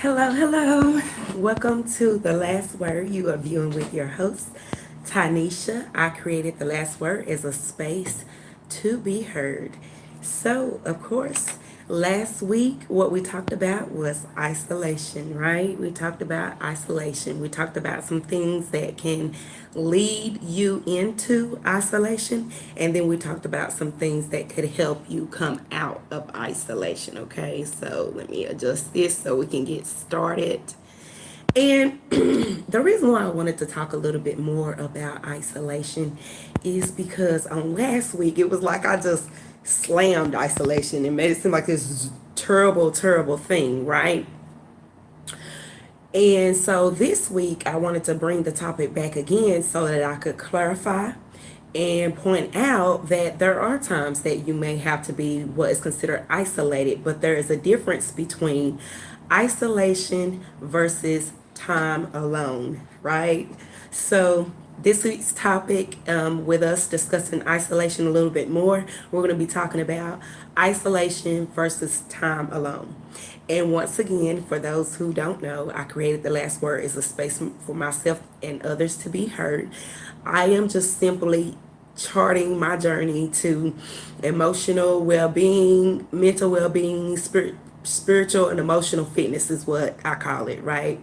Hello, hello. Welcome to The Last Word. You are viewing with your host, Tanisha. I created The Last Word as a space to be heard. So, of course, last week what we talked about was isolation, right? We talked about isolation. We talked about some things that can lead you into isolation, and then we talked about some things that could help you come out of isolation. Okay, so let me adjust this so we can get started. And the reason why I wanted to talk a little bit more about isolation is because on last week it was like I just slammed isolation and made it seem like this terrible, terrible thing, right? And so this week I wanted to bring the topic back again so that I could clarify and point out that there are times that you may have to be what is considered isolated, but there is a difference between isolation versus time alone, right? So this week's topic, with us discussing isolation a little bit more, we're going to be talking about isolation versus time alone. And once again, for those who don't know, I created The Last Word as a space for myself and others to be heard. I am just simply charting my journey to emotional well-being, mental well-being, spiritual and emotional fitness is what I call it, right?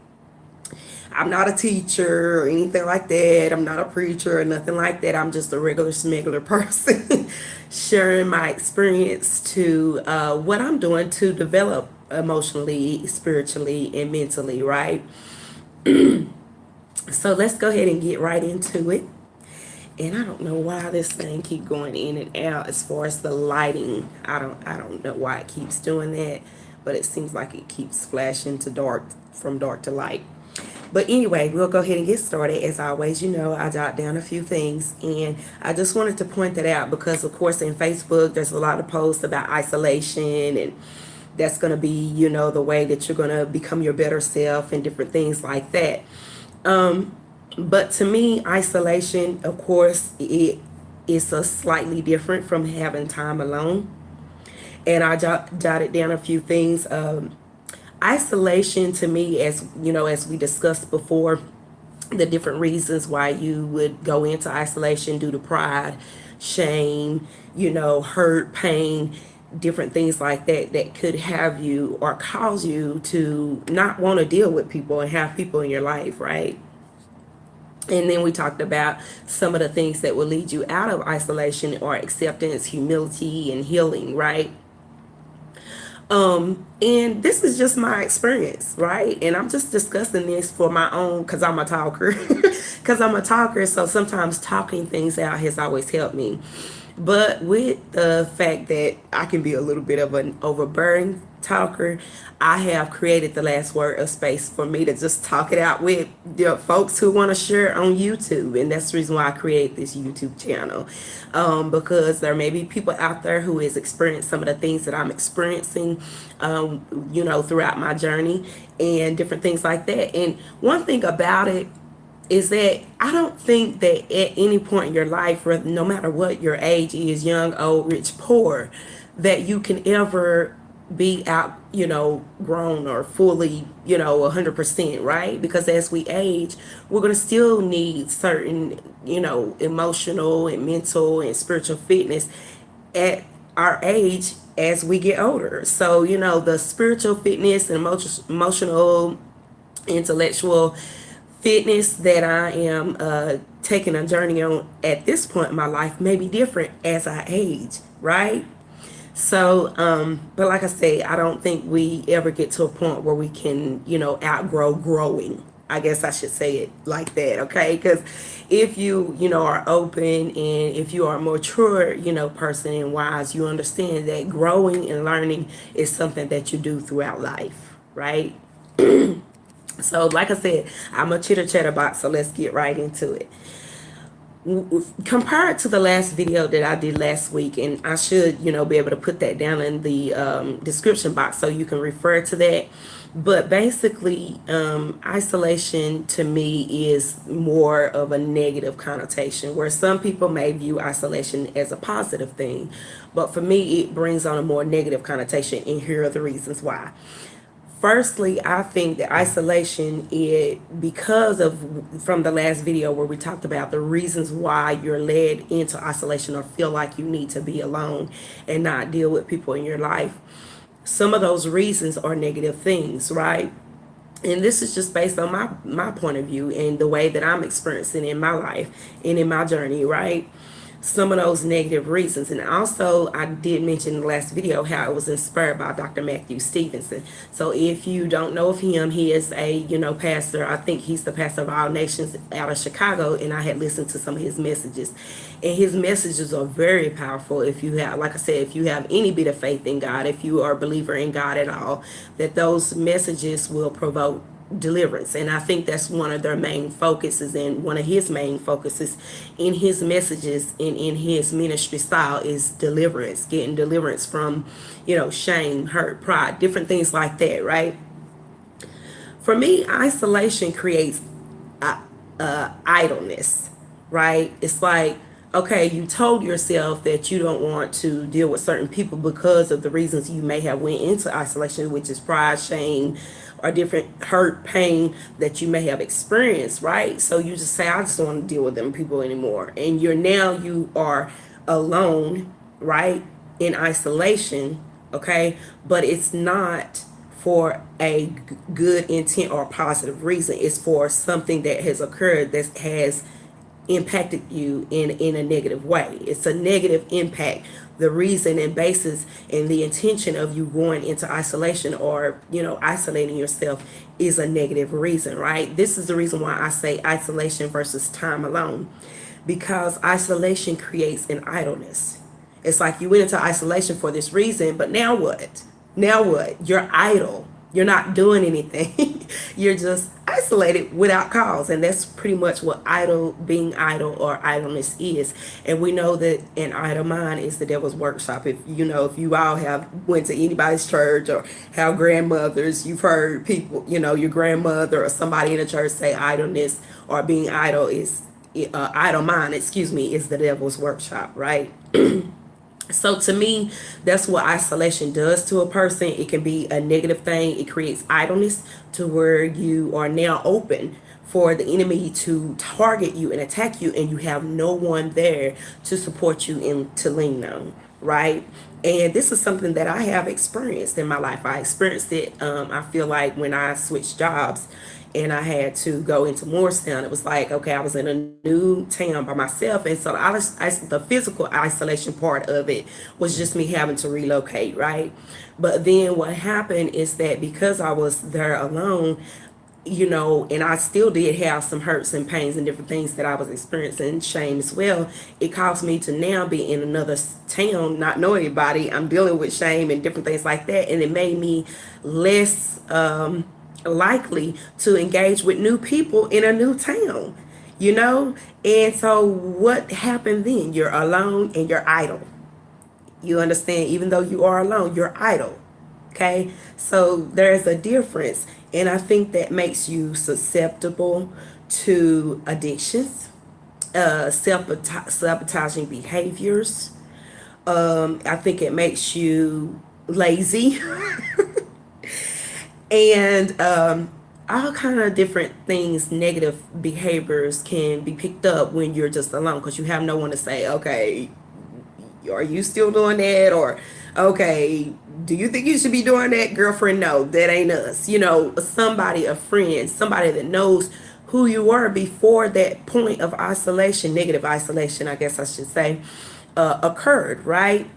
I'm not a teacher or anything like that. I'm not a preacher or nothing like that. I'm just a regular smuggler person sharing my experience to what I'm doing to develop emotionally, spiritually, and mentally, right? So let's go ahead and get right into it. And I don't know why this thing keep going in and out as far as the lighting. I don't know why it keeps doing that, but it seems like it keeps flashing to dark, from dark to light. But anyway, we'll go ahead and get started. As always, I jot down a few things, and I just wanted to point that out because, of course, in Facebook, there's a lot of posts about isolation, and that's going to be, the way that you're going to become your better self and different things like that. But to me, isolation, of course, it is a slightly different from having time alone. And I jotted down a few things. Isolation to me, as we discussed before, the different reasons why you would go into isolation due to pride, shame, hurt, pain, different things like that that could have you or cause you to not want to deal with people and have people in your life, right? And then we talked about some of the things that will lead you out of isolation or acceptance, humility, and healing, right? And this is just my experience, right? And I'm just discussing this for my own, because I'm a talker. Because I'm a talker, so sometimes talking things out has always helped me. But with the fact that I can be a little bit of an overbearing talker, I have created The Last Word, a space for me to just talk it out with folks who want to share on YouTube. And that's the reason why I created this YouTube channel. Because there may be people out there who has experienced some of the things that I'm experiencing, throughout my journey and different things like that. And one thing about it is that I don't think that at any point in your life, no matter what your age is, young, old, rich, poor, that you can ever be out, grown or fully, 100%, right? Because as we age, we're going to still need certain, emotional and mental and spiritual fitness at our age as we get older. So, the spiritual fitness and emotional, intellectual fitness that I am taking a journey on at this point in my life may be different as I age, right? So, but like I say, I don't think we ever get to a point where we can, outgrow growing. I guess I should say it like that, okay? Because if you, are open and if you are a mature, person and wise, you understand that growing and learning is something that you do throughout life, right? So, like I said, I'm a chitter chatter box, so let's get right into it. Compared to the last video that I did last week, and I should, be able to put that down in the description box so you can refer to that. But basically, isolation to me is more of a negative connotation, where some people may view isolation as a positive thing. But for me, it brings on a more negative connotation, and here are the reasons why. Firstly, I think that isolation is because of from the last video where we talked about the reasons why you're led into isolation or feel like you need to be alone and not deal with people in your life. Some of those reasons are negative things, right? And this is just based on my point of view and the way that I'm experiencing in my life and in my journey, right? Some of those negative reasons. And also, I did mention in the last video how I was inspired by Dr. Matthew Stevenson. So if you don't know of him, he is a, pastor. I think he's the pastor of All Nations out of Chicago, and I had listened to some of his messages. And his messages are very powerful. If you have, like I said, if you have any bit of faith in God, if you are a believer in God at all, that those messages will provoke deliverance. And I think that's one of their main focuses, and one of his main focuses in his messages and in his ministry style is deliverance, getting deliverance from shame, hurt, pride, different things like that, right? For me, isolation creates idleness, right? It's like, okay, you told yourself that you don't want to deal with certain people because of the reasons you may have went into isolation, which is pride, shame, or different hurt, pain that you may have experienced, right? So you just say, I just don't want to deal with them people anymore. And you are alone, right? In isolation, okay? But it's not for a good intent or positive reason. It's for something that has occurred that has impacted you in a negative way. It's a negative impact. The reason and basis and the intention of you going into isolation or isolating yourself is a negative reason, right? This is the reason why I say isolation versus time alone, because isolation creates an idleness. It's like you went into isolation for this reason, but now what? You're idle. You're not doing anything. You're just isolated without cause. And that's pretty much what being idle or idleness is. And we know that an idle mind is the devil's workshop. If you all have went to anybody's church or have grandmothers, you've heard people, your grandmother or somebody in the church say idleness or being idle is idle mind, is the devil's workshop, right? So to me, that's what isolation does to a person. It can be a negative thing. It creates idleness to where you are now open for the enemy to target you and attack you, and you have no one there to support you and to lean on, right? And this is something that I have experienced in my life. I experienced it, I feel like, when I switched jobs and I had to go into Morristown. It was like, okay, I was in a new town by myself. And so the physical isolation part of it was just me having to relocate, right? But then what happened is that because I was there alone, and I still did have some hurts and pains and different things that I was experiencing, shame as well. It caused me to now be in another town, not know anybody. I'm dealing with shame and different things like that. And it made me less likely to engage with new people in a new town, And so what happened then? You're alone and you're idle. You understand? Even though you are alone, you're idle. Okay? So there's a difference. And I think that makes you susceptible to addictions, sabotaging behaviors. I think it makes you lazy. And all kind of different things, negative behaviors can be picked up when you're just alone, because you have no one to say, okay, are you still doing that? Or, okay, do you think you should be doing that? Girlfriend, no, that ain't us. Somebody, a friend, somebody that knows who you were before that point of isolation, negative isolation, I guess I should say, occurred, right?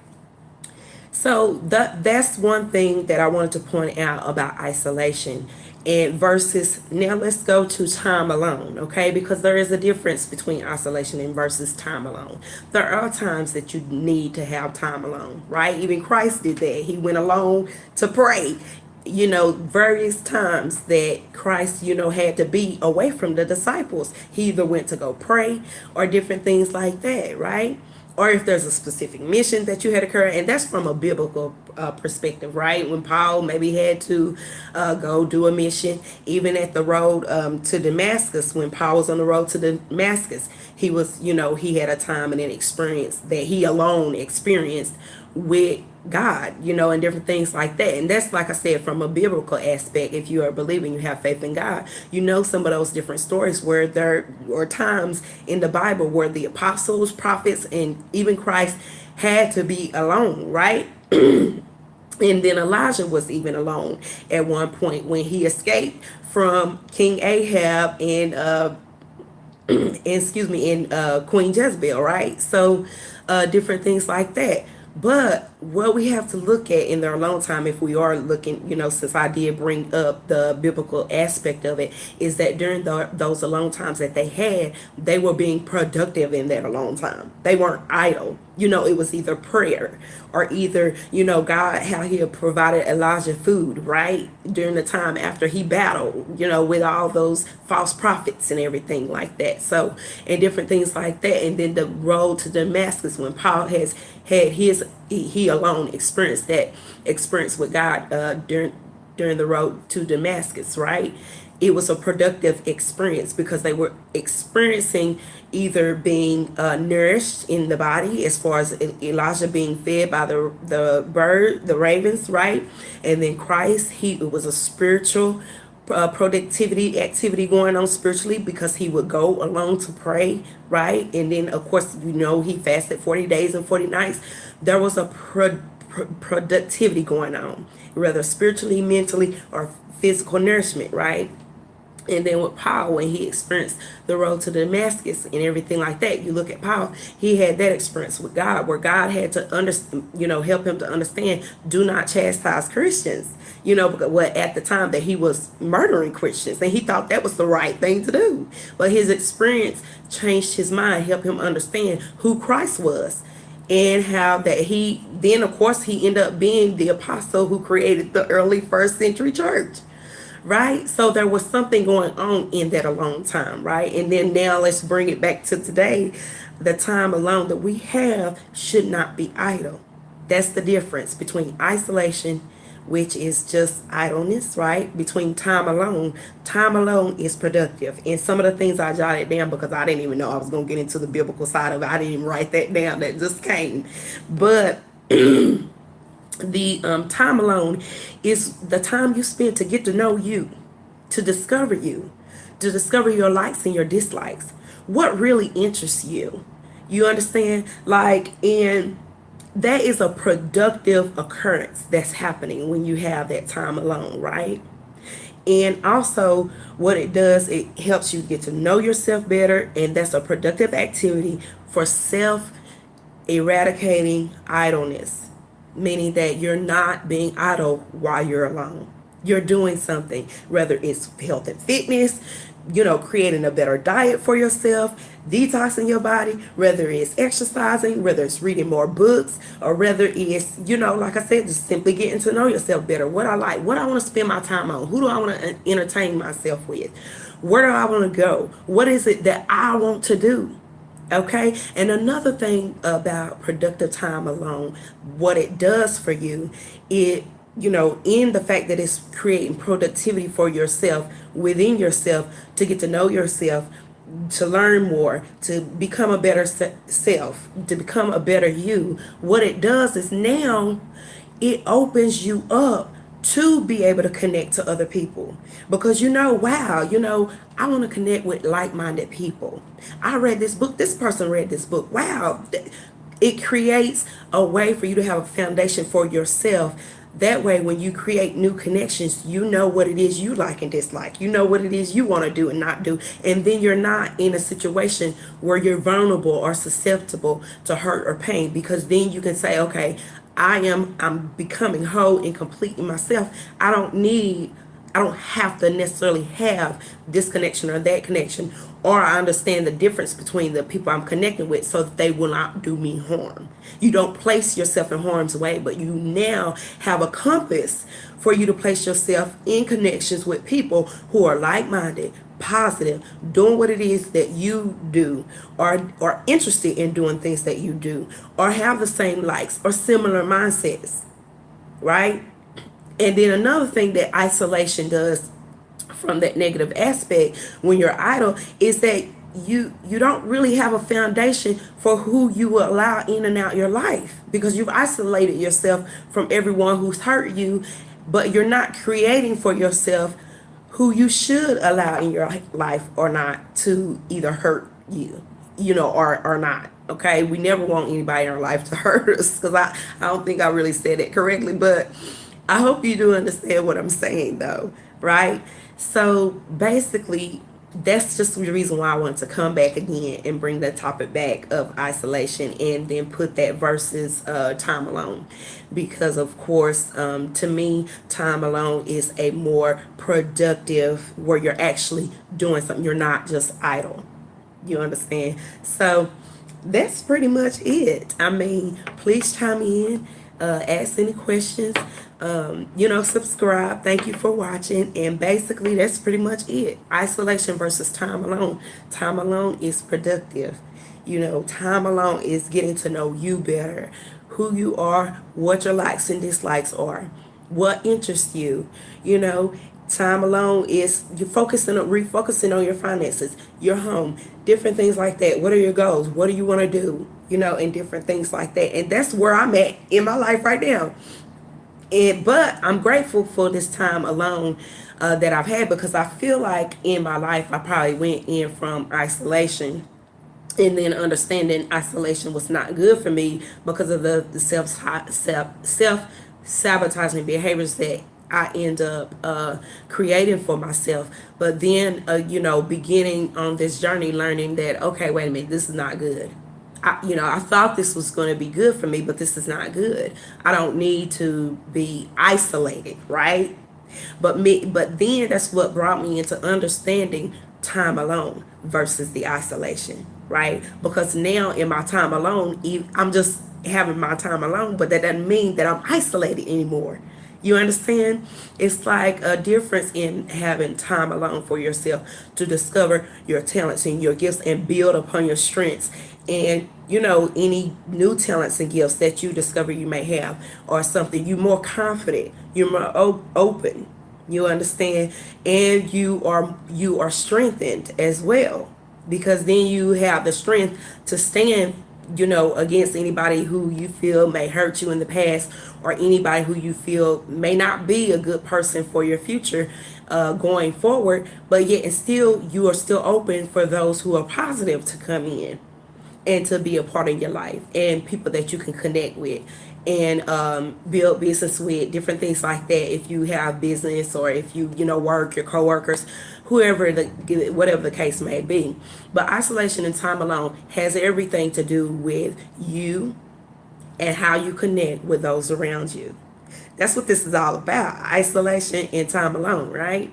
So that's one thing that I wanted to point out about isolation. And versus, now let's go to time alone, okay? Because there is a difference between isolation and versus time alone. There are times that you need to have time alone, right? Even Christ did that. He went alone to pray. Various times that Christ, had to be away from the disciples. He either went to go pray or different things like that, right? Or if there's a specific mission that you had occur, and that's from a biblical perspective, right? When Paul maybe had to go do a mission, even at the road to Damascus, when Paul was on the road to Damascus, he was, he had a time and an experience that he alone experienced with God, and different things like that. And that's, like I said, from a biblical aspect. If you are believing, you have faith in God, some of those different stories where there were times in the Bible where the apostles, prophets, and even Christ had to be alone, right? And then Elijah was even alone at one point when he escaped from King Ahab and Queen Jezebel, right? So different things like that. But what we have to look at in their alone time, if we are looking, since I did bring up the biblical aspect of it, is that during those alone times that they had, they were being productive in that alone time. They weren't idle. It was either prayer or either, God, how he had provided Elijah food, right? During the time after he battled, with all those false prophets and everything like that. So, and different things like that. And then the road to Damascus, when Paul has had he alone experienced that experience with God during the road to Damascus, right? It was a productive experience because they were experiencing either being nourished in the body, as far as Elijah being fed by the ravens, right? And then Christ, it was a spiritual productivity activity going on spiritually, because he would go alone to pray, right? And then of course, he fasted 40 days and 40 nights. There was a productivity going on, whether spiritually, mentally, or physical nourishment, right? And then with Paul, when he experienced the road to Damascus and everything like that, you look at Paul, he had that experience with God, where God had to help him to understand, do not chastise Christians, because at the time that he was murdering Christians, and he thought that was the right thing to do. But his experience changed his mind, helped him understand who Christ was, and how that then of course he ended up being the apostle who created the early first century church. Right? So there was something going on in that alone time, right? And then now let's bring it back to today. The time alone that we have should not be idle. That's the difference between isolation, which is just idleness, right? Between time alone. Time alone is productive. And some of the things I jotted down, because I didn't even know I was going to get into the biblical side of it. I didn't even write that down. That just came. But the time alone is the time you spend to get to know you, to discover your likes and your dislikes, what really interests you. You understand? And that is a productive occurrence that's happening when you have that time alone, right? And also what it does, it helps you get to know yourself better, and that's a productive activity for self-eradicating idleness. Meaning that you're not being idle while you're alone. You're doing something, whether it's health and fitness, creating a better diet for yourself, detoxing your body, whether it's exercising, whether it's reading more books, or whether it's, like I said, just simply getting to know yourself better. What I like, what I want to spend my time on, who do I want to entertain myself with, where do I want to go, what is it that I want to do? Okay. And another thing about productive time alone, what it does for you, in the fact that it's creating productivity for yourself, within yourself, to get to know yourself, to learn more, to become a better self, to become a better you. What it does is now it opens you up to be able to connect to other people, because wow, I want to connect with like-minded people. I read this book, this person read this book. Wow. It creates a way for you to have a foundation for yourself. That way, when you create new connections, you know what it is you like and dislike. You know what it is you want to do and not do. And then you're not in a situation where you're vulnerable or susceptible to hurt or pain, because then you can say, okay, I'm becoming whole and complete in myself. I don't have to necessarily have this connection or that connection, or I understand the difference between the people I'm connecting with so that they will not do me harm. You don't place yourself in harm's way, but you now have a compass for you to place yourself in connections with people who are like-minded, positive, doing what it is that you do, or interested in doing things that you do, or have the same likes or similar mindsets, right? And then another thing that isolation does from that negative aspect when you're idle is that you don't really have a foundation for who you will allow in and out your life, because you've isolated yourself from everyone who's hurt you, but you're not creating for yourself who you should allow in your life or not to either hurt you, or not. Okay, we never want anybody in our life to hurt us, because I don't think I really said it correctly, but I hope you do understand what I'm saying though, right? So basically, that's just the reason why I want to come back again and bring the topic back of isolation, and then put that versus time alone, because of course, to me, time alone is a more productive, where you're actually doing something, you're not just idle. You understand? So that's pretty much it. I mean, please chime in, ask any questions, subscribe. Thank you for watching. And basically, that's pretty much it. Isolation versus time alone. Time alone is productive. Time alone is getting to know you better, who you are, what your likes and dislikes are, what interests you. Time alone is you refocusing on your finances, your home, different things like that. What are your goals? What do you want to do? And different things like that. And that's where I'm at in my life right now. But I'm grateful for this time alone that I've had, because I feel like in my life I probably went in from isolation, and then understanding isolation was not good for me because of the self sabotaging behaviors that I end up creating for myself. But then, beginning on this journey, learning that, okay, wait a minute, this is not good. I thought this was going to be good for me, but this is not good. I don't need to be isolated, right? But then that's what brought me into understanding time alone versus the isolation, right? Because now in my time alone, I'm just having my time alone, but that doesn't mean that I'm isolated anymore. You understand? It's like a difference in having time alone for yourself to discover your talents and your gifts and build upon your strengths, and any new talents and gifts that you discover you may have, or something. You're more confident, you're more open. You understand? And you are strengthened as well, because then you have the strength to stand against anybody who you feel may hurt you in the past, or anybody who you feel may not be a good person for your future going forward. But yet and still, you are still open for those who are positive to come in and to be a part of your life, and people that you can connect with and build business with, different things like that. If you have business, or if you work, your coworkers, whatever the case may be. But isolation and time alone has everything to do with you and how you connect with those around you. That's what this is all about: isolation and time alone, right?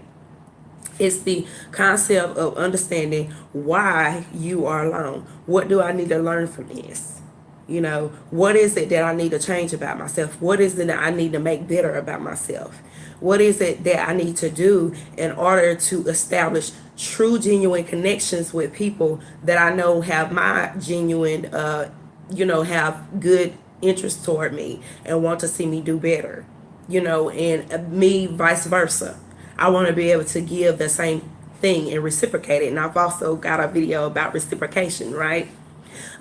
It's the concept of understanding why you are alone. What do I need to learn from this? What is it that I need to change about myself? What is it that I need to make better about myself? What is it that I need to do in order to establish true, genuine connections with people that I know have my genuine, have good interest toward me and want to see me do better, and me vice versa. I want to be able to give the same thing and reciprocate it. And I've also got a video about reciprocation, right?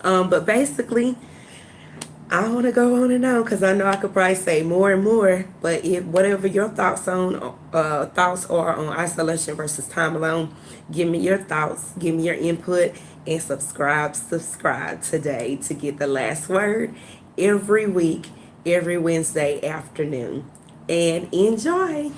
But basically, I don't want to go on and on, because I know I could probably say more and more. But whatever your thoughts are on isolation versus time alone, give me your thoughts, give me your input, and subscribe today to get the last word every week, every Wednesday afternoon. And enjoy.